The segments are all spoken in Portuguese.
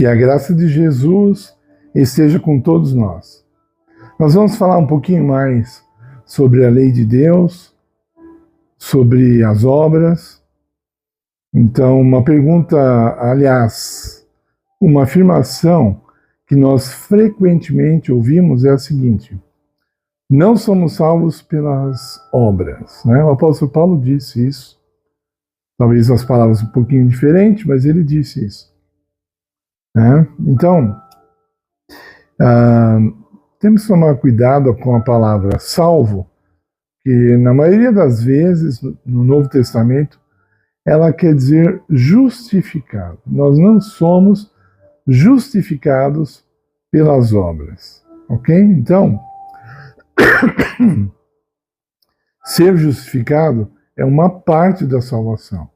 Que a graça de Jesus esteja com todos nós. Nós vamos falar um pouquinho mais sobre a lei de Deus, sobre as obras. Então, uma pergunta, aliás, uma afirmação que nós frequentemente ouvimos é a seguinte: não somos salvos pelas obras, né? O apóstolo Paulo disse isso, talvez as palavras um pouquinho diferentes, mas ele disse isso, né? Então, temos que tomar cuidado com a palavra salvo, que na maioria das vezes, no Novo Testamento, ela quer dizer justificado. Nós não somos justificados pelas obras, ok? Então, ser justificado é uma parte da salvação.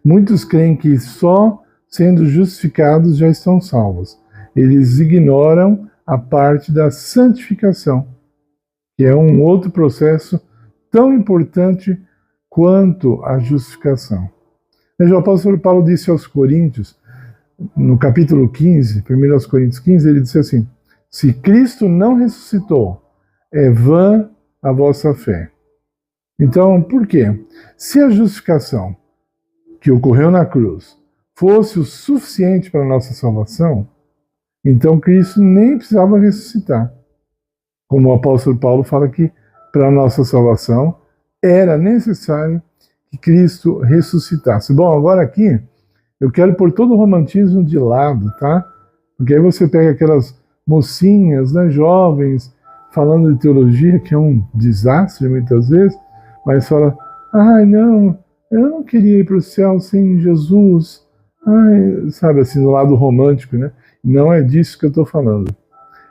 Muitos creem que só sendo justificados já estão salvos. Eles ignoram a parte da santificação, que é um outro processo tão importante quanto a justificação. O apóstolo Paulo disse aos Coríntios, no capítulo 15, 1 Coríntios 15, ele disse assim: se Cristo não ressuscitou, é vã a vossa fé. Então, por quê? Se a justificação que ocorreu na cruz fosse o suficiente para a nossa salvação, então Cristo nem precisava ressuscitar. Como o apóstolo Paulo fala que para a nossa salvação era necessário que Cristo ressuscitasse. Bom, agora aqui eu quero pôr todo o romantismo de lado, tá? Porque aí você pega aquelas mocinhas, né, jovens, falando de teologia, que é um desastre muitas vezes, mas fala: ai, não, eu não queria ir para o céu sem Jesus. Ai, sabe, assim, do lado romântico, né? Não é disso que eu estou falando.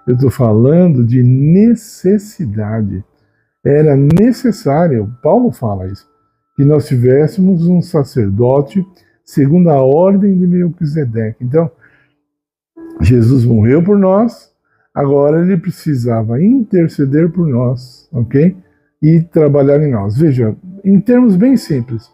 Eu estou falando de necessidade. Era necessário, Paulo fala isso, que nós tivéssemos um sacerdote segundo a ordem de Melquisedeque. Então, Jesus morreu por nós, agora ele precisava interceder por nós, ok? E trabalhar em nós. Veja, em termos bem simples,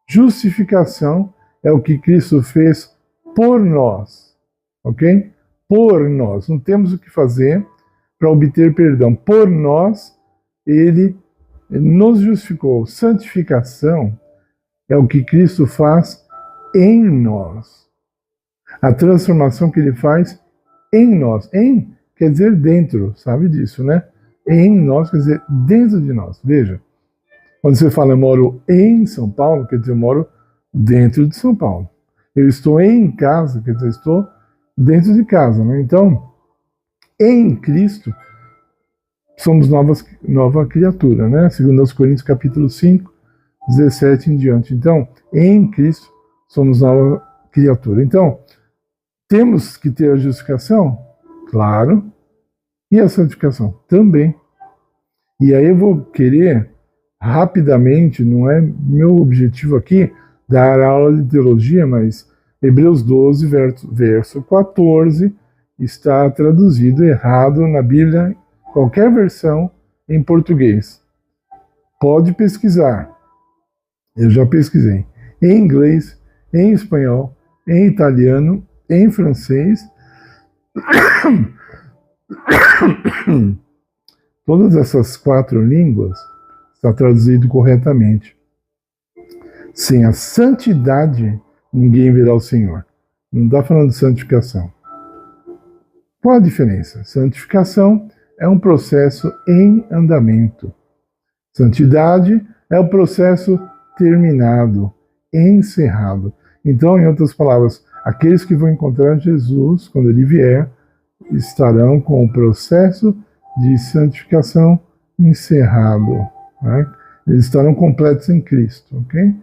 justificação é o que Cristo fez por nós, ok? Por nós. Não temos o que fazer para obter perdão. Por nós, ele nos justificou. Santificação é o que Cristo faz em nós. A transformação que ele faz em nós. Em quer dizer dentro, sabe disso, né? Em nós quer dizer dentro de nós. Veja, quando você fala eu moro em São Paulo, quer dizer eu moro dentro de São Paulo. Eu estou em casa, quer dizer estou dentro de casa, né? Então, em Cristo, somos nova criatura, né? Segundo aos Coríntios, capítulo 5, 17 em diante. Então, em Cristo, somos nova criatura. Então, temos que ter a justificação? Claro. E a santificação? Também. E aí eu vou querer, rapidamente, não é meu objetivo aqui, dar aula de teologia, mas Hebreus 12, verso 14, está traduzido errado na Bíblia, qualquer versão em português. Pode pesquisar. Eu já pesquisei. Em inglês, em espanhol, em italiano, em francês. Todas essas 4 línguas está traduzido corretamente. Sem a santidade, ninguém verá o Senhor. Não está falando de santificação. Qual a diferença? Santificação é um processo em andamento. Santidade é o processo terminado, encerrado. Então, em outras palavras, aqueles que vão encontrar Jesus, quando ele vier, estarão com o processo de santificação encerrado, né? Eles estarão completos em Cristo, ok?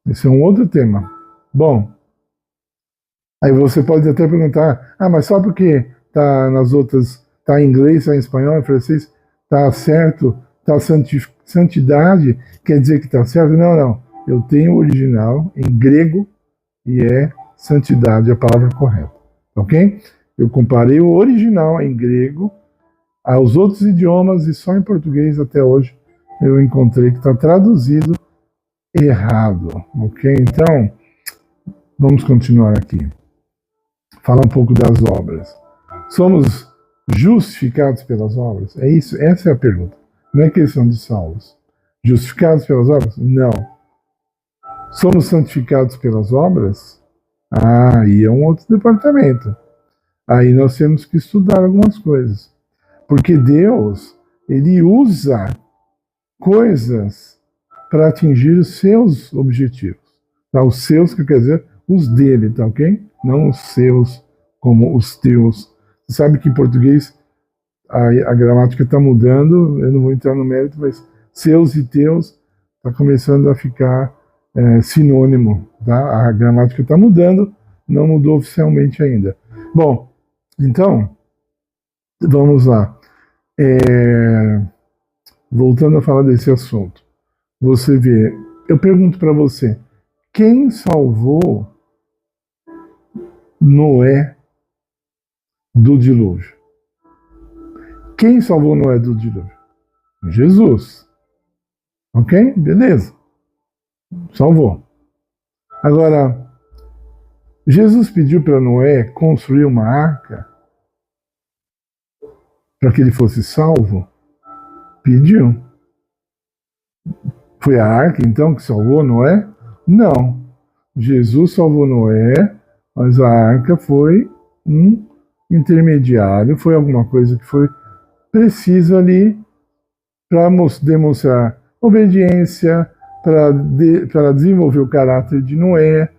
Esse é um outro tema. Bom, aí você pode até perguntar: mas só porque está nas outras, está em inglês, está em espanhol, em francês, está certo, está santidade, quer dizer que está certo? Não. Eu tenho o original em grego e é santidade, a palavra correta, ok? Eu comparei o original em grego aos outros idiomas e só em português até hoje eu encontrei que está traduzido errado, ok? Então, vamos continuar aqui. falar um pouco das obras. Somos justificados pelas obras? É isso? Essa é a pergunta. Não é questão de salvos. Justificados pelas obras? Não. Somos santificados pelas obras? Ah, aí é um outro departamento. Aí nós temos que estudar algumas coisas. Porque Deus, ele usa coisas para atingir os seus objetivos. Tá? Os seus, que quer dizer, os dele, tá ok? Não os seus como os teus. Você sabe que em português a gramática está mudando, eu não vou entrar no mérito, mas seus e teus está começando a ficar sinônimo. Tá? A gramática está mudando, não mudou oficialmente ainda. Bom, então, vamos lá. Voltando a falar desse assunto. Você vê, eu pergunto para você, quem salvou Noé do dilúvio? Quem salvou Noé do dilúvio? Jesus. Ok? Beleza. Salvou. Agora, Jesus pediu para Noé construir uma arca para que ele fosse salvo? Pediu. Foi a arca, então, que salvou Noé? Não. Jesus salvou Noé, mas a arca foi um intermediário, foi alguma coisa que foi preciso ali para demonstrar obediência, para desenvolver o caráter de Noé,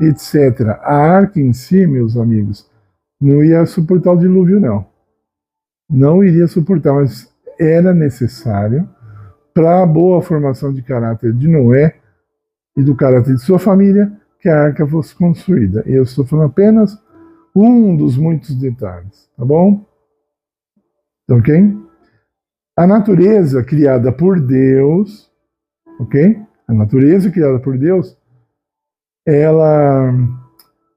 etc. A arca em si, meus amigos, não ia suportar o dilúvio, não. Não iria suportar, mas era necessário para a boa formação de caráter de Noé e do caráter de sua família que a arca fosse construída. E eu estou falando apenas um dos muitos detalhes, tá bom? Ok? A natureza criada por Deus, ok? A natureza criada por Deus, ela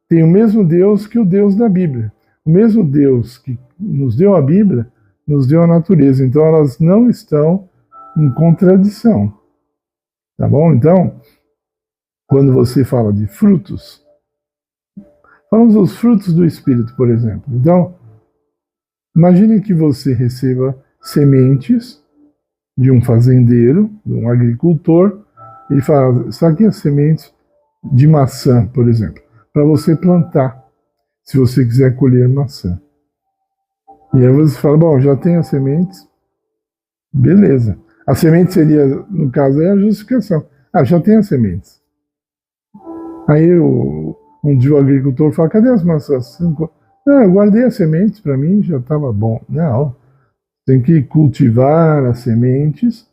tem o mesmo Deus que o Deus da Bíblia. O mesmo Deus que nos deu a Bíblia, nos deu a natureza. Então, elas não estão em contradição. Tá bom? Então, quando você fala de frutos, falamos dos frutos do Espírito, por exemplo. Então, imagine que você receba sementes de um fazendeiro, de um agricultor. Ele fala, está aqui as sementes de maçã, por exemplo, para você plantar, se você quiser colher maçã. E aí você fala, bom, já tenho as sementes, beleza. A semente seria, no caso, é a justificação. Ah, já tem as sementes. Aí um dia o agricultor fala, cadê as maçãs? Não, eu guardei as sementes, para mim já estava bom. Não, tem que cultivar as sementes,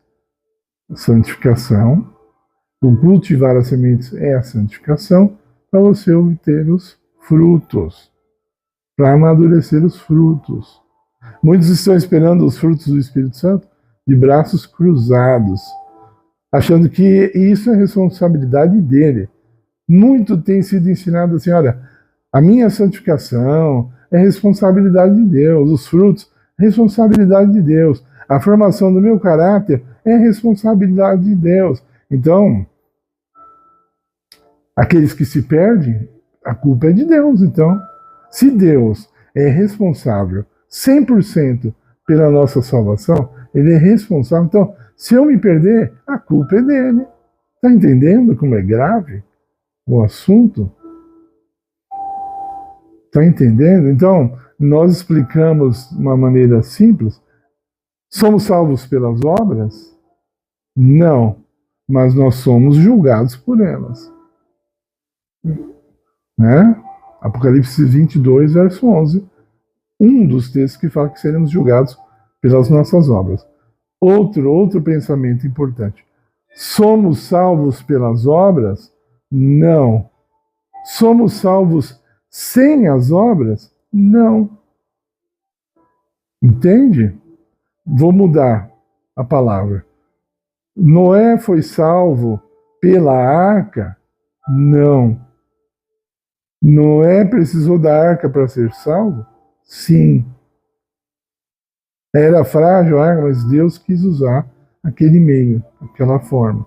santificação. O cultivar as sementes é a santificação para você obter os frutos, para amadurecer os frutos. Muitos estão esperando os frutos do Espírito Santo de braços cruzados, achando que isso é responsabilidade dele. Muito tem sido ensinado assim, olha, a minha santificação é responsabilidade de Deus, os frutos, responsabilidade de Deus, a formação do meu caráter é responsabilidade de Deus. Então, aqueles que se perdem, a culpa é de Deus. Então, se Deus é responsável 100% pela nossa salvação, ele é responsável. Então, se eu me perder, a culpa é dele. Está entendendo como é grave o assunto? Está entendendo? Então, nós explicamos de uma maneira simples. Somos salvos pelas obras? Não, mas nós somos julgados por elas. Né? Apocalipse 22, verso 11. Um dos textos que fala que seremos julgados pelas nossas obras. Outro pensamento importante. Somos salvos pelas obras? Não. Somos salvos sem as obras? Não. Entende? Vou mudar a palavra. Noé foi salvo pela arca? Não. Noé precisou da arca para ser salvo? Sim. Era frágil a arca, mas Deus quis usar aquele meio, aquela forma.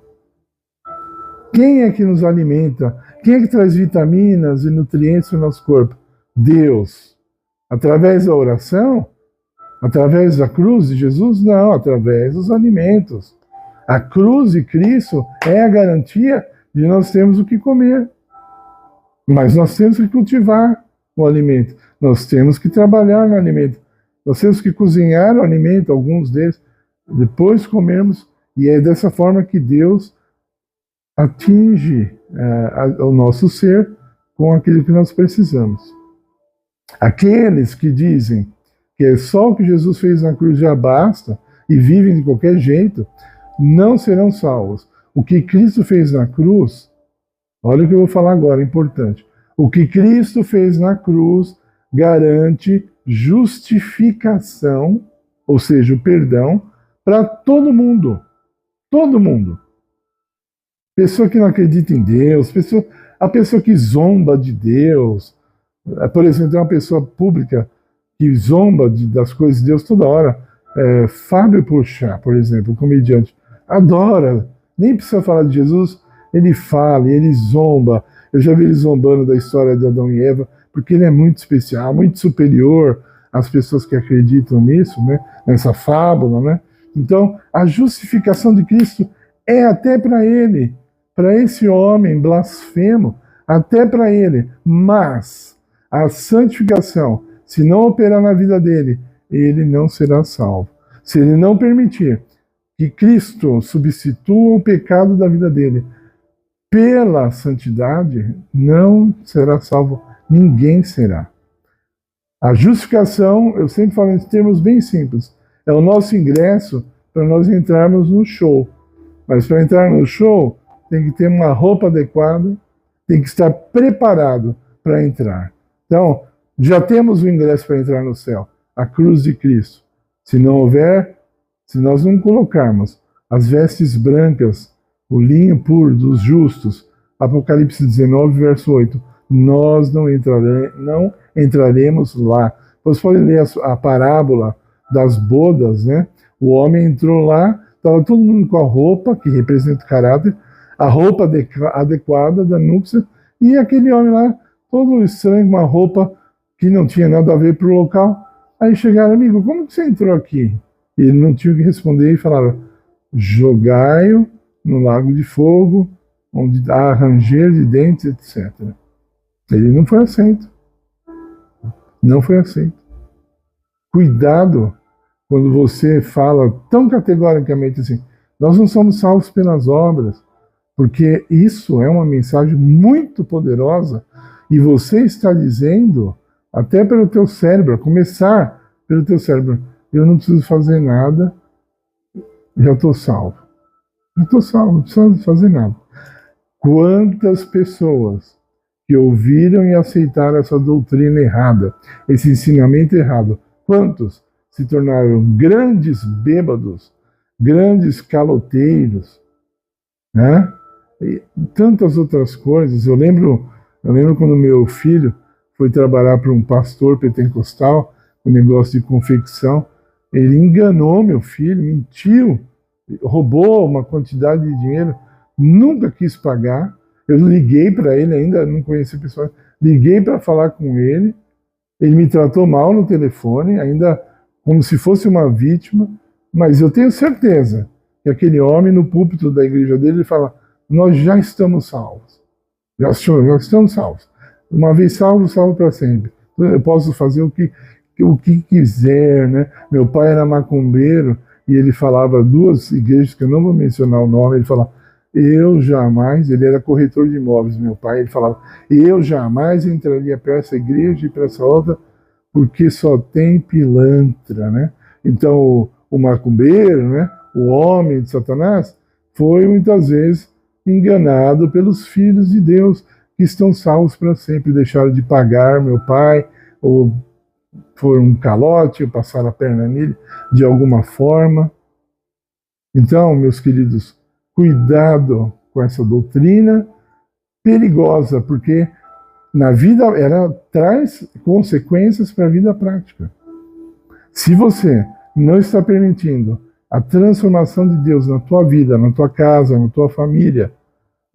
Quem é que nos alimenta? Quem é que traz vitaminas e nutrientes para o nosso corpo? Deus? Através da oração? Através da cruz de Jesus? Não, através dos alimentos. A cruz de Cristo é a garantia de nós termos o que comer. Mas nós temos que cultivar o alimento. Nós temos que trabalhar no alimento. Nós temos que cozinhar o alimento, alguns deles, depois comermos. E é dessa forma que Deus atinge o nosso ser com aquilo que nós precisamos. Aqueles que dizem que é só o que Jesus fez na cruz já basta e vivem de qualquer jeito, não serão salvos. O que Cristo fez na cruz, olha o que eu vou falar agora, é importante. O que Cristo fez na cruz garante justificação, ou seja, o perdão, para todo mundo. Todo mundo. Pessoa que não acredita em Deus, a pessoa que zomba de Deus. Por exemplo, tem uma pessoa pública que zomba das coisas de Deus toda hora. Fábio Porchat, por exemplo, comediante, adora, nem precisa falar de Jesus, ele fala, ele zomba. Eu já vi ele zombando da história de Adão e Eva, porque ele é muito especial, muito superior às pessoas que acreditam nisso, né? Nessa fábula, né? Então, a justificação de Cristo é até para ele, para esse homem blasfemo, até para ele. Mas a santificação, se não operar na vida dele, ele não será salvo. Se ele não permitir que Cristo substitua o pecado da vida dele pela santidade, não será salvo. Ninguém será. A justificação, eu sempre falo em termos bem simples, é o nosso ingresso para nós entrarmos no show. Mas para entrar no show, tem que ter uma roupa adequada, tem que estar preparado para entrar. Então, já temos o ingresso para entrar no céu, a cruz de Cristo. Se não houver, se nós não colocarmos as vestes brancas, o linho puro dos justos, Apocalipse 19, verso 8, nós não entraremos lá. Vocês podem ler a parábola das bodas, né? O homem entrou lá, estava todo mundo com a roupa, que representa o caráter, a roupa adequada da núpcia, e aquele homem lá, todo estranho, com uma roupa que não tinha nada a ver para o local. Aí chegaram, amigo, como que você entrou aqui? E ele não tinha o que responder e falaram, jogai-o no lago de fogo, onde há ranger de dentes, etc. Ele não foi aceito. Não foi aceito. Cuidado quando você fala tão categoricamente assim, nós não somos salvos pelas obras, porque isso é uma mensagem muito poderosa e você está dizendo, até pelo teu cérebro, a começar pelo teu cérebro, eu não preciso fazer nada, já estou salvo. Já estou salvo, não preciso fazer nada. Quantas pessoas que ouviram e aceitaram essa doutrina errada, esse ensinamento errado, quantos se tornaram grandes bêbados, grandes caloteiros, né? E tantas outras coisas. Eu lembro quando meu filho foi trabalhar para um pastor pentecostal, com negócio de confecção, ele enganou meu filho, mentiu, roubou uma quantidade de dinheiro, nunca quis pagar. Eu liguei para ele, ainda não conheci pessoal, liguei para falar com ele, ele me tratou mal no telefone, ainda como se fosse uma vítima, mas eu tenho certeza que aquele homem no púlpito da igreja dele, ele fala, nós já estamos salvos, já estamos salvos, uma vez salvo, salvo para sempre, eu posso fazer o que quiser, né? Meu pai era macumbeiro e ele falava duas igrejas que eu não vou mencionar o nome, ele falava, eu jamais, ele era corretor de imóveis, meu pai, ele falava, eu jamais entraria para essa igreja e para essa outra, porque só tem pilantra, né? Então, o macumbeiro, né? O homem de Satanás, foi muitas vezes enganado pelos filhos de Deus, que estão salvos para sempre, deixaram de pagar meu pai, ou foram um calote, ou passaram a perna nele, de alguma forma. Então, meus queridos, cuidado com essa doutrina perigosa, porque na vida ela traz consequências para a vida prática. Se você não está permitindo a transformação de Deus na tua vida, na tua casa, na tua família,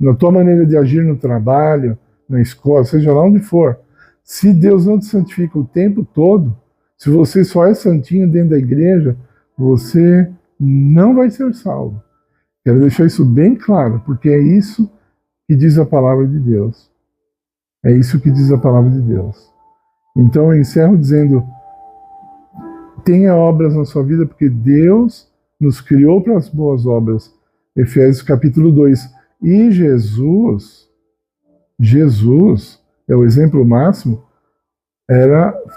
na tua maneira de agir no trabalho, na escola, seja lá onde for, se Deus não te santifica o tempo todo, se você só é santinho dentro da igreja, você não vai ser salvo. Quero deixar isso bem claro, porque é isso que diz a palavra de Deus. É isso que diz a palavra de Deus. Então eu encerro dizendo, tenha obras na sua vida, porque Deus nos criou para as boas obras. Efésios capítulo 2. E Jesus é o exemplo máximo,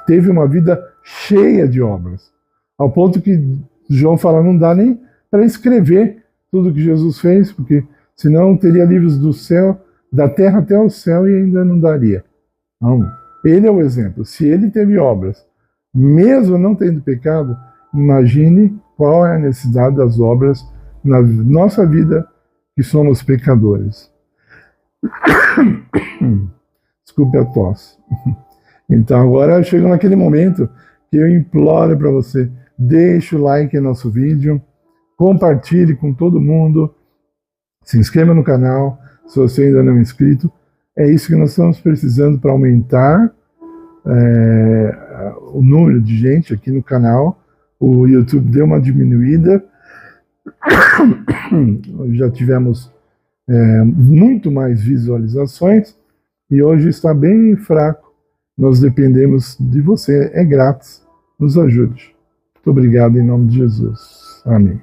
teve uma vida cheia de obras. Ao ponto que João fala, não dá nem para escrever tudo que Jesus fez, porque senão teria livros do céu, da terra até o céu, e ainda não daria. Não. Ele é o exemplo. Se ele teve obras, mesmo não tendo pecado, imagine qual é a necessidade das obras na nossa vida, que somos pecadores. Desculpe a tosse. Então agora chega naquele momento que eu imploro para você, deixe o like no nosso vídeo, compartilhe com todo mundo, se inscreva no canal, se você ainda não é inscrito. É isso que nós estamos precisando para aumentar o número de gente aqui no canal. O YouTube deu uma diminuída, já tivemos muito mais visualizações e hoje está bem fraco. Nós dependemos de você, é grátis, nos ajude. Muito obrigado em nome de Jesus. Amém.